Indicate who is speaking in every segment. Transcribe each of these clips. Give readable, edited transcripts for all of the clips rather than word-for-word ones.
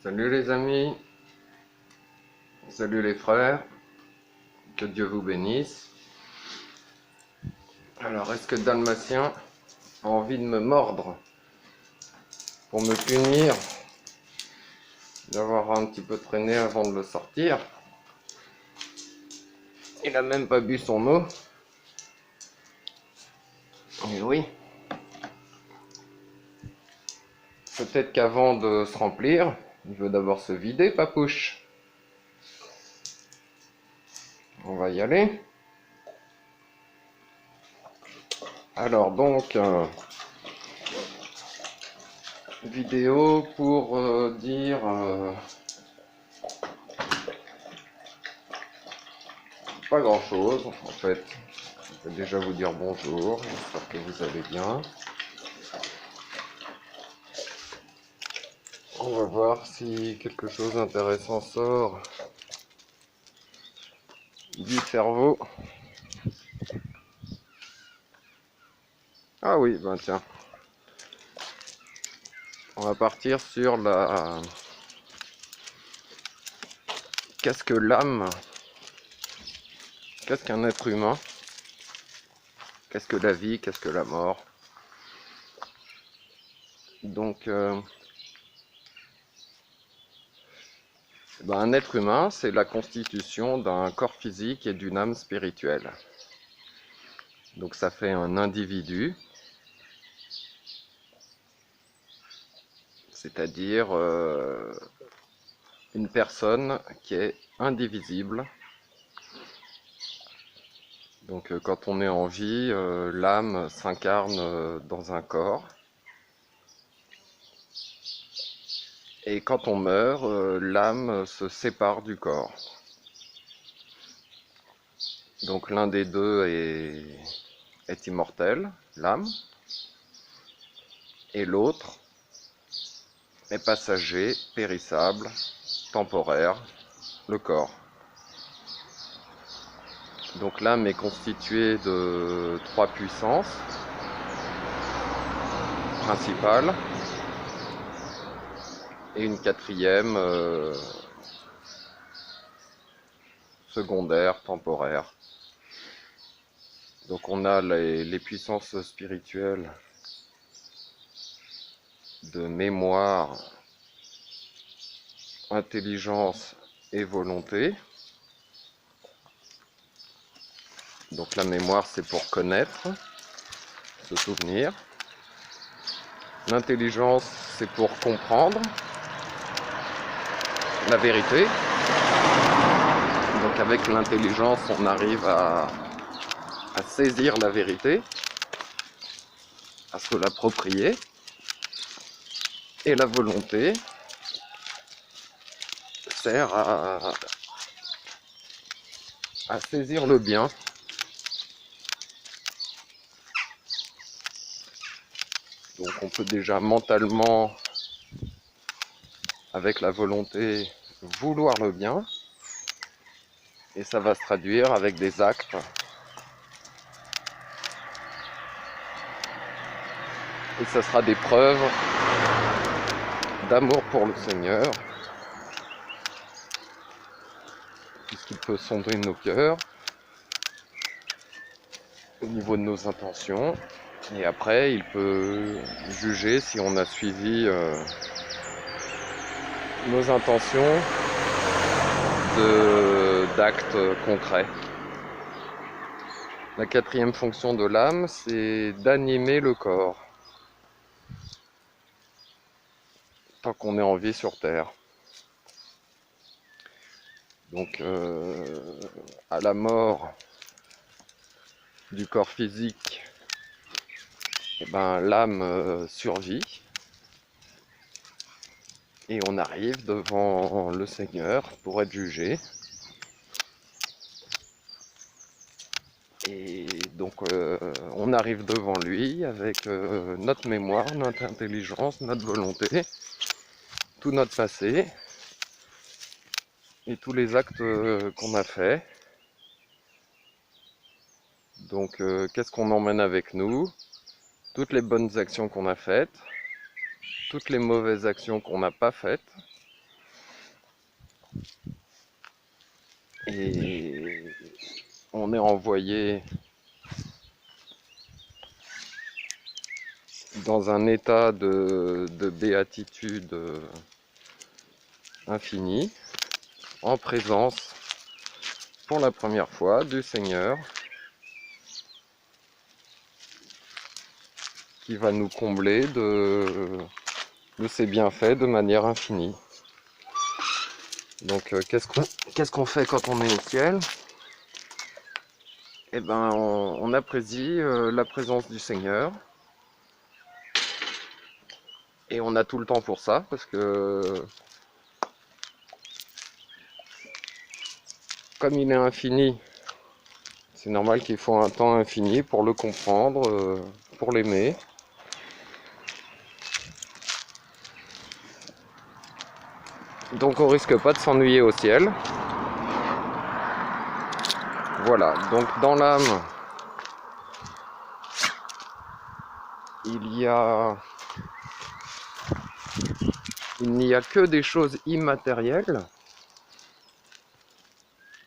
Speaker 1: Salut les amis, salut les frères, que Dieu vous bénisse. Alors, est-ce que Dalmatien a envie de me mordre pour me punir d'avoir un petit peu traîné avant de le sortir? Il a même pas bu son eau. Et oui. Peut-être qu'avant de se remplir, il veut d'abord se vider, papouche. On va y aller. Alors donc, vidéo pour dire pas grand chose en fait. Je vais déjà vous dire bonjour, j'espère que vous allez bien. On va voir si quelque chose d'intéressant sort du cerveau. Ah oui, ben tiens. On va partir sur la... Qu'est-ce que l'âme? Qu'est-ce qu'un être humain? Qu'est-ce que la vie? Qu'est-ce que la mort? Donc, un être humain, c'est la constitution d'un corps physique et d'une âme spirituelle. Donc ça fait un individu, c'est-à-dire une personne qui est indivisible. Donc quand on est en vie, l'âme s'incarne dans un corps. Et quand on meurt, l'âme se sépare du corps. Donc l'un des deux est immortel, l'âme, et l'autre est passager, périssable, temporaire, le corps. Donc l'âme est constituée de trois puissances principales et une quatrième secondaire, temporaire. Donc on a les puissances spirituelles de mémoire, intelligence et volonté. Donc la mémoire, c'est pour connaître, se souvenir. L'intelligence, c'est pour comprendre la vérité. Donc avec l'intelligence, on arrive à saisir la vérité, à se l'approprier. Et la volonté sert à saisir le bien. Donc on peut déjà mentalement, avec la volonté, vouloir le bien. Et ça va se traduire avec des actes. Et ça sera des preuves d'amour pour le Seigneur. Puisqu'il peut sonder nos cœurs au niveau de nos intentions. Et après, il peut juger si on a suivi nos intentions d'actes concrets. La quatrième fonction de l'âme, c'est d'animer le corps tant qu'on est en vie sur Terre. Donc, à la mort du corps physique, l'âme survit et on arrive devant le Seigneur pour être jugé. Et donc on arrive devant lui avec notre mémoire, notre intelligence, notre volonté, tout notre passé et tous les actes qu'on a faits. Donc qu'est-ce qu'on emmène avec nous? Toutes les bonnes actions qu'on a faites, toutes les mauvaises actions qu'on n'a pas faites, Et on est envoyé dans un état de béatitude infinie, en présence, pour la première fois, du Seigneur, qui va nous combler de ses bienfaits de manière infinie. Donc qu'est-ce qu'on fait quand on est au ciel? Eh ben, on apprécie la présence du Seigneur. Et on a tout le temps pour ça, parce que comme il est infini, c'est normal qu'il faut un temps infini pour le comprendre, pour l'aimer. Donc on risque pas de s'ennuyer au ciel. Voilà, donc dans l'âme, il n'y a que des choses immatérielles.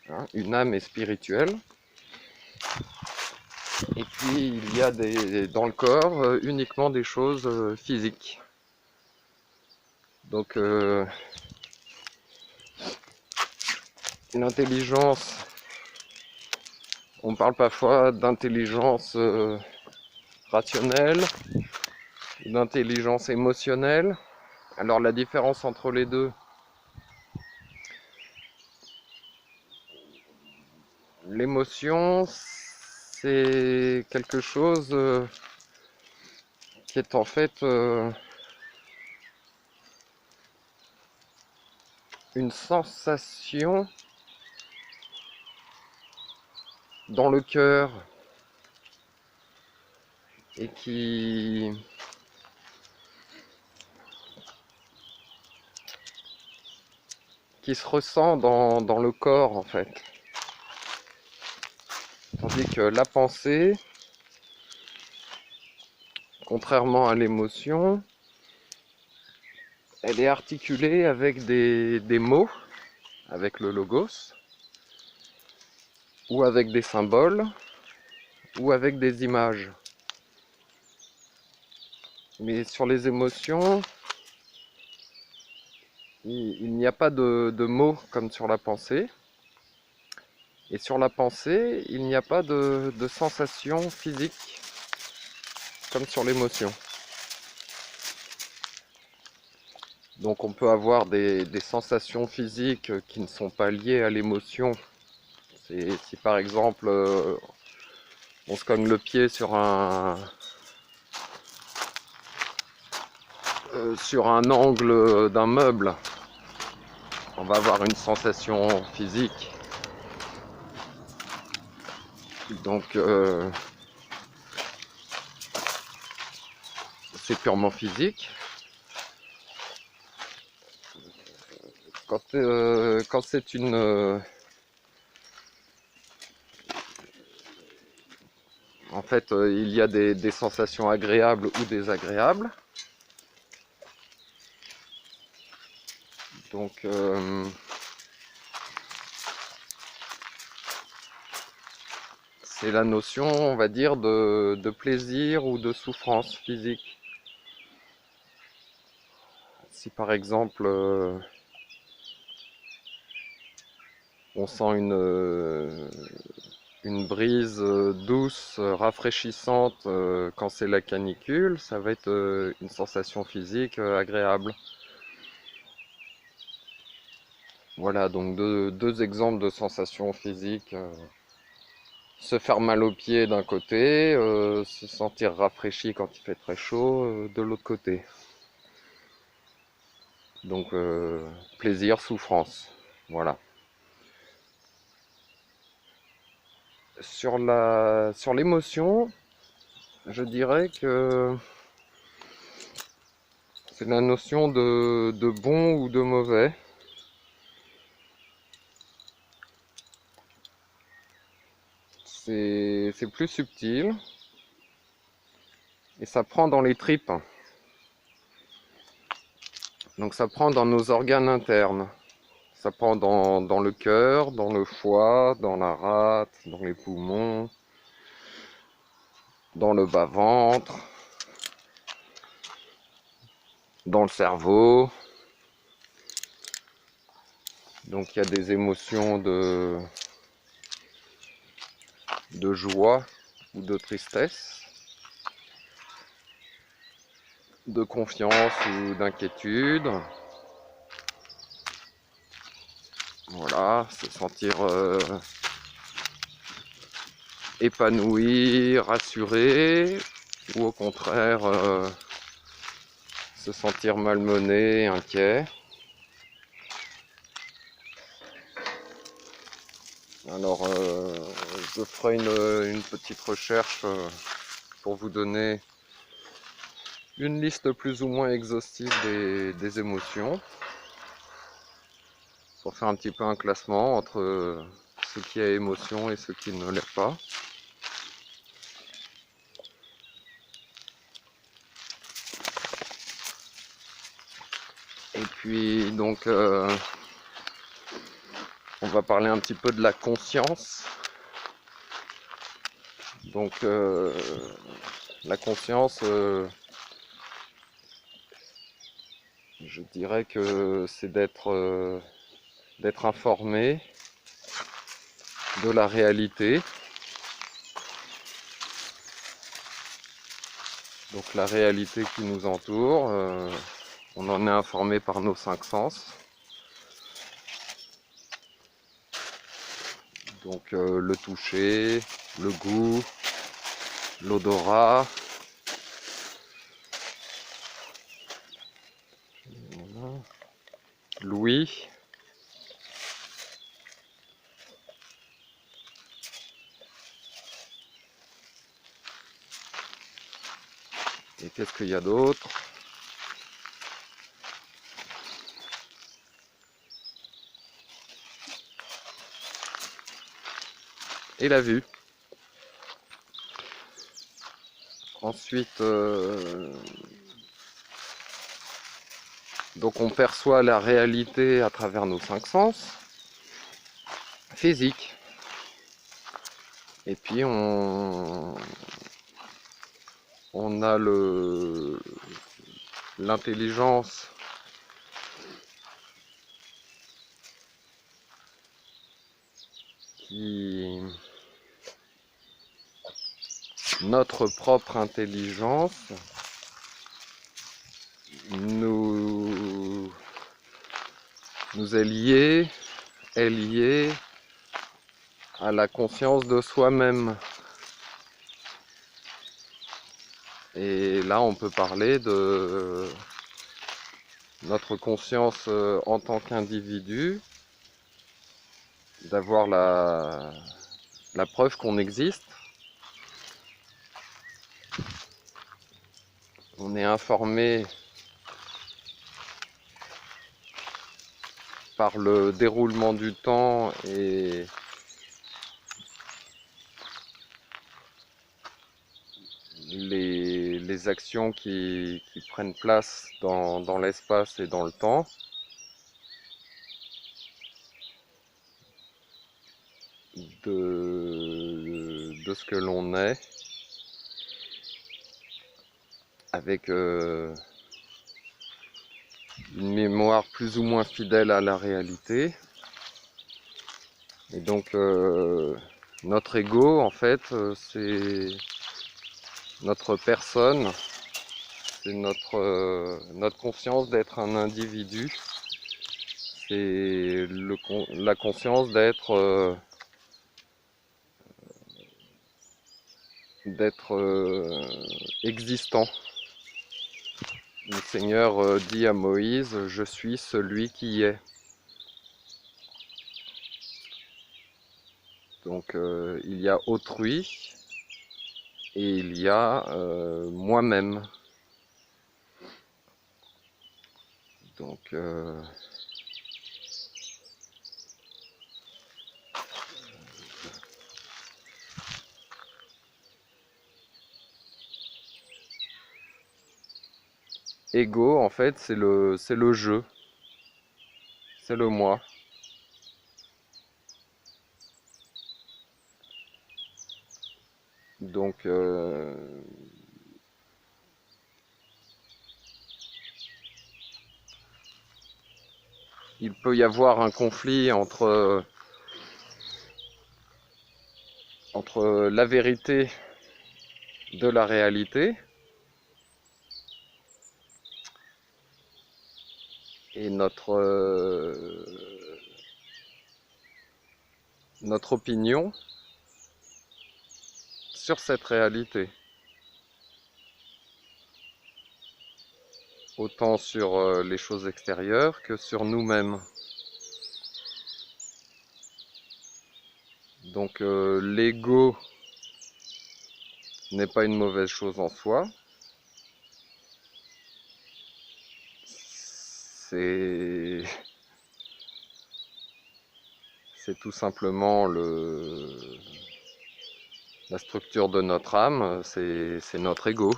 Speaker 1: Hein, une âme est spirituelle. Et puis il y a dans le corps uniquement des choses physiques. Donc l'intelligence, on parle parfois d'intelligence rationnelle, d'intelligence émotionnelle. Alors la différence entre les deux, l'émotion, c'est quelque chose qui est en fait une sensation dans le cœur et qui se ressent dans le corps en fait. Tandis que la pensée, contrairement à l'émotion, elle est articulée avec des mots, avec le logos, ou avec des symboles, ou avec des images. Mais sur les émotions, il n'y a pas de mots comme sur la pensée. Et sur la pensée, il n'y a pas de sensation physique comme sur l'émotion. Donc on peut avoir des sensations physiques qui ne sont pas liées à l'émotion. C'est si par exemple on se cogne le pied sur un angle d'un meuble, on va avoir une sensation physique. Donc c'est purement physique. Quand c'est en fait, il y a des sensations agréables ou désagréables. Donc c'est la notion, on va dire, de plaisir ou de souffrance physique. Si par exemple on sent une brise douce, rafraîchissante quand c'est la canicule, ça va être une sensation physique agréable. Voilà, donc deux exemples de sensations physiques. Se faire mal aux pieds d'un côté, se sentir rafraîchi quand il fait très chaud de l'autre côté. Donc plaisir, souffrance. Voilà. Sur l'émotion, je dirais que c'est la notion de bon ou de mauvais. C'est plus subtil et ça prend dans les tripes. Donc ça prend dans nos organes internes. Ça prend dans le cœur, dans le foie, dans la rate, dans les poumons, dans le bas-ventre, dans le cerveau. Donc il y a des émotions de joie ou de tristesse, de confiance ou d'inquiétude. Voilà, se sentir épanoui, rassuré, ou au contraire se sentir malmené, inquiet. Alors je ferai une petite recherche pour vous donner une liste plus ou moins exhaustive des émotions, pour faire un petit peu un classement entre ce qui est émotion et ce qui ne l'est pas. Et puis donc on va parler un petit peu de la conscience. Donc la conscience, je dirais que c'est d'être informé de la réalité. Donc la réalité qui nous entoure, on en est informé par nos 5 sens. Donc le toucher, le goût, l'odorat, voilà, l'ouïe, et qu'est-ce qu'il y a d'autre? Et la vue. Ensuite, donc on perçoit la réalité à travers nos 5 sens physiques. Et puis on a l'intelligence qui... Notre propre intelligence nous est liée à la conscience de soi-même. Et là, on peut parler de notre conscience en tant qu'individu, d'avoir la preuve qu'on existe. On est informé par le déroulement du temps et les actions qui prennent place dans l'espace et dans le temps. De ce que l'on est, avec une mémoire plus ou moins fidèle à la réalité. Et donc notre ego, en fait, c'est notre personne, c'est notre conscience d'être un individu, c'est la conscience d'être existant. Le Seigneur dit à Moïse, je suis celui qui est. Donc il y a autrui et il y a moi-même. Donc ego, en fait, c'est le jeu, c'est le moi. Donc, il peut y avoir un conflit entre la vérité de la réalité et notre opinion sur cette réalité, autant sur les choses extérieures que sur nous-mêmes. Donc l'ego n'est pas une mauvaise chose en soi, c'est tout simplement la structure de notre âme, c'est notre ego.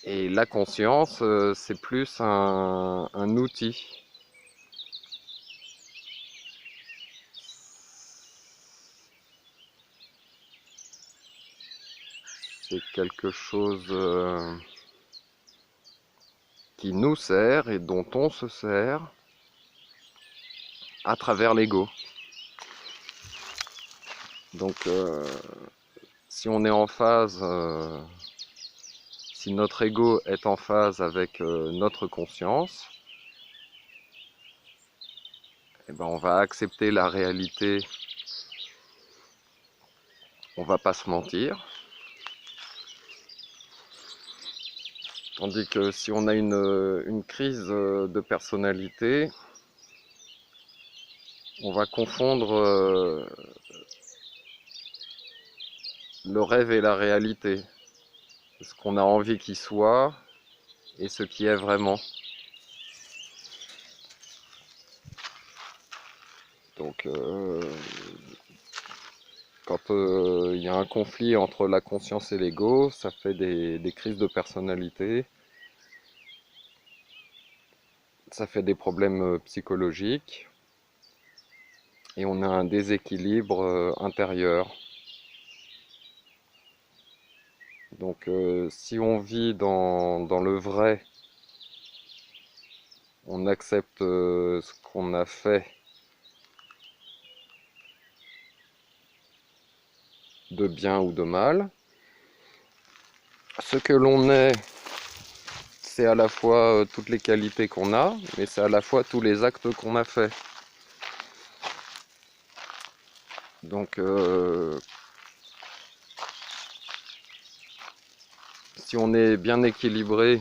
Speaker 1: Et la conscience, c'est plus un outil. C'est quelque chose qui nous sert et dont on se sert à travers l'ego. Donc, si on est en phase, si notre ego est en phase avec notre conscience, eh ben on va accepter la réalité, on va pas se mentir. Tandis que si on a une crise de personnalité, on va confondre le rêve et la réalité, ce qu'on a envie qu'il soit et ce qui est vraiment. Donc, quand il y a un conflit entre la conscience et l'ego, ça fait des crises de personnalité, ça fait des problèmes psychologiques et on a un déséquilibre intérieur. Donc si on vit dans le vrai, on accepte ce qu'on a fait de bien ou de mal. Ce que l'on est, c'est à la fois toutes les qualités qu'on a, mais c'est à la fois tous les actes qu'on a faits. Donc si on est bien équilibré,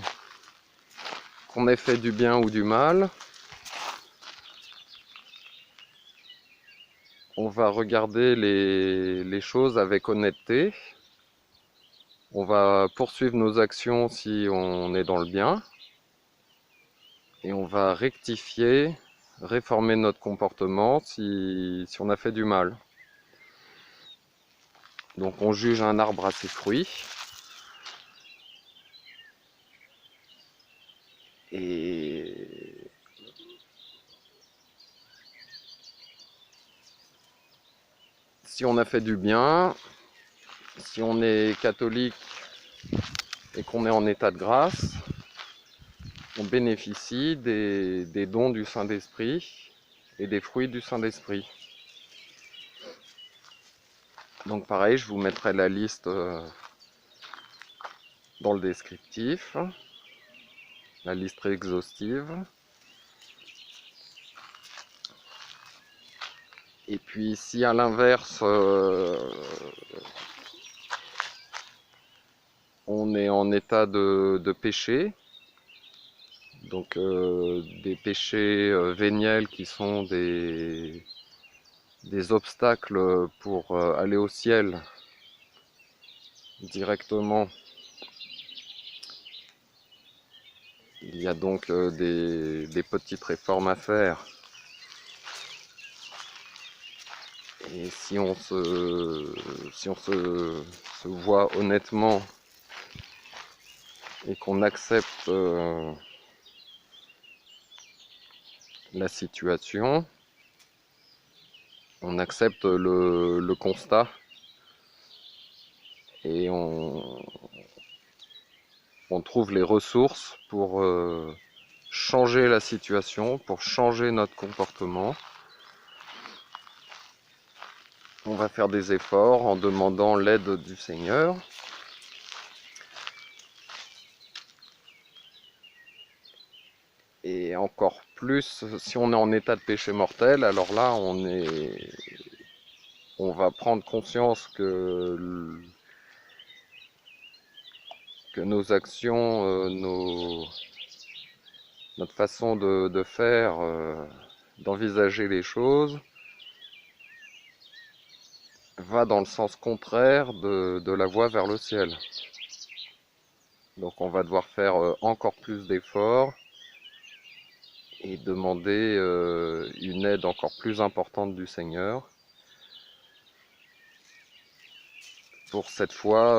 Speaker 1: qu'on ait fait du bien ou du mal, on va regarder les choses avec honnêteté. On va poursuivre nos actions si on est dans le bien. Et on va rectifier, réformer notre comportement si on a fait du mal. Donc on juge un arbre à ses fruits. Et si on a fait du bien, si on est catholique et qu'on est en état de grâce, on bénéficie des dons du Saint-Esprit et des fruits du Saint-Esprit. Donc pareil, je vous mettrai la liste dans le descriptif, la liste exhaustive. Et puis si à l'inverse, on est en état de péché, donc des péchés véniels qui sont des obstacles pour aller au ciel directement. Il y a donc des petites réformes à faire. Et si on se voit honnêtement et qu'on accepte la situation, on accepte le constat et on trouve les ressources pour changer la situation, pour changer notre comportement. On va faire des efforts en demandant l'aide du Seigneur. Et encore plus, si on est en état de péché mortel, alors là, on va prendre conscience que nos actions, notre façon de faire, d'envisager les choses, va dans le sens contraire de la voie vers le ciel. Donc on va devoir faire encore plus d'efforts et demander une aide encore plus importante du Seigneur pour cette fois